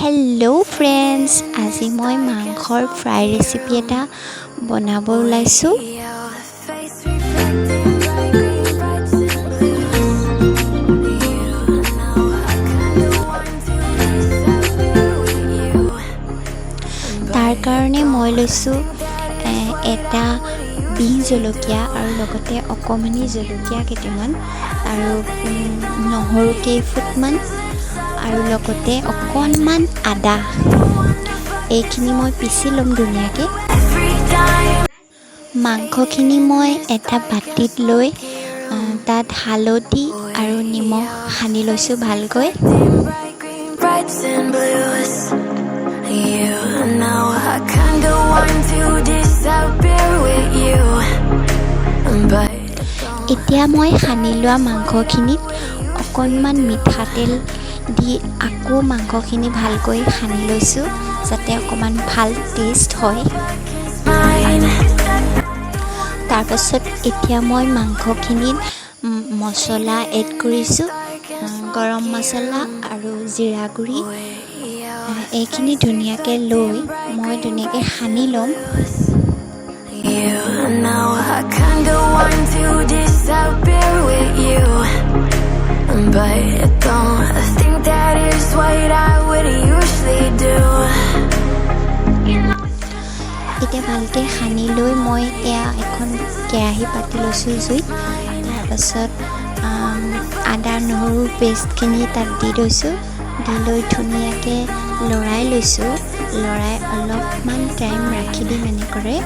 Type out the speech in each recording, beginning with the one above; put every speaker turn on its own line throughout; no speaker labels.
Hello friends আজি মই মাংসৰ ফ্ৰাই ৰেচিপি এটা বনাব ওলাইছো তাৰ কাৰণে মই লৈছো এটা বিহ জলকীয়া আৰু লগতে অকমানি জলকীয়া কেইটামান আৰু নহৰু কেইফুটমান আৰু লগতে অকণমান আদা এইখিনি মই পিছি লম ধুনীয়াকে মাংসখিনি মই এটা বাটিত লৈ তাত হালধি আৰু নিমখ সানি লৈছো ভালকৈ এতিয়া মই সানি লোৱা মাংসখিনিত অকণমান মিঠাতেল দি আকৌ মাংসখিনি ভালকৈ সানি লৈছো যাতে অকমান ভাল টেষ্ট হয় তাৰ পাছত এতিয়া মই মাংসখিনিত মছলা এড কৰিছো গৰম মছলা আৰু জিৰা গুৰি এইখিনি ধুনীয়াকে লৈ মই ধুনীয়াকে সানি লম But I don't think that is what I would usually do. এতিয়া ভালকে সানি লৈ মই এখন কেৰাহী পাতি লৈছো জুইত তাৰ পাছত আদা নহৰু পেষ্টখিনি তাত দি লৈছো দি লৈ ধুনীয়াকে লৰাই লৈছো লৰাই অলপমান টাইম ৰাখি দিম এনেকৈ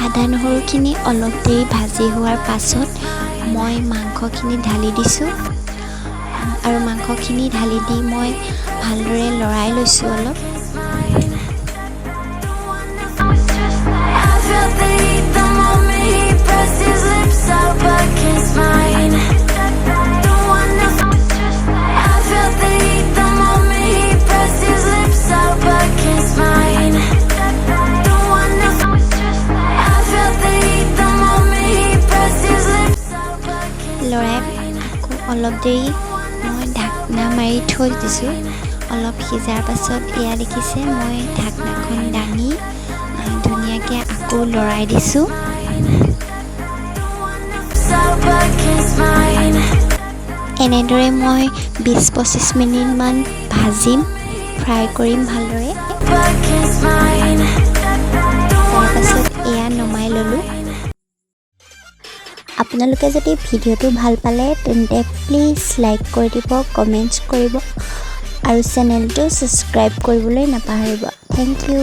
আদা নহৰুখিনি অলপ দেৰি ভাজি হোৱাৰ পাছত মই মাংসখিনি ঢালি দিছো আৰু মাংসখিনি ঢালি দি মই ভালদৰে লৰাই লৈছো অলপ অলপ দেৰি মই ঢাকনা মাৰি থৈ দিছো অলপ সিজাৰ পাছত এয়া দেখিছে মই ঢাকনাখন দাঙি ধুনীয়াকে আকৌ লৰাই দিছো এনেদৰে মই 20-25 মিনিট মান ভাজিম ফ্ৰাই কৰিম ভালদৰে তাৰপাছত এয়া নমাই ললো আপোনালোকে যদি ভিডিওটো ভাল পালে তেন্তে প্লিজ লাইক কৰি দিব কমেন্টছ কৰিব আৰু চেনেলটো সাবস্ক্ৰাইব কৰিবলৈ নাপাহৰিব থ্যাংক ইউ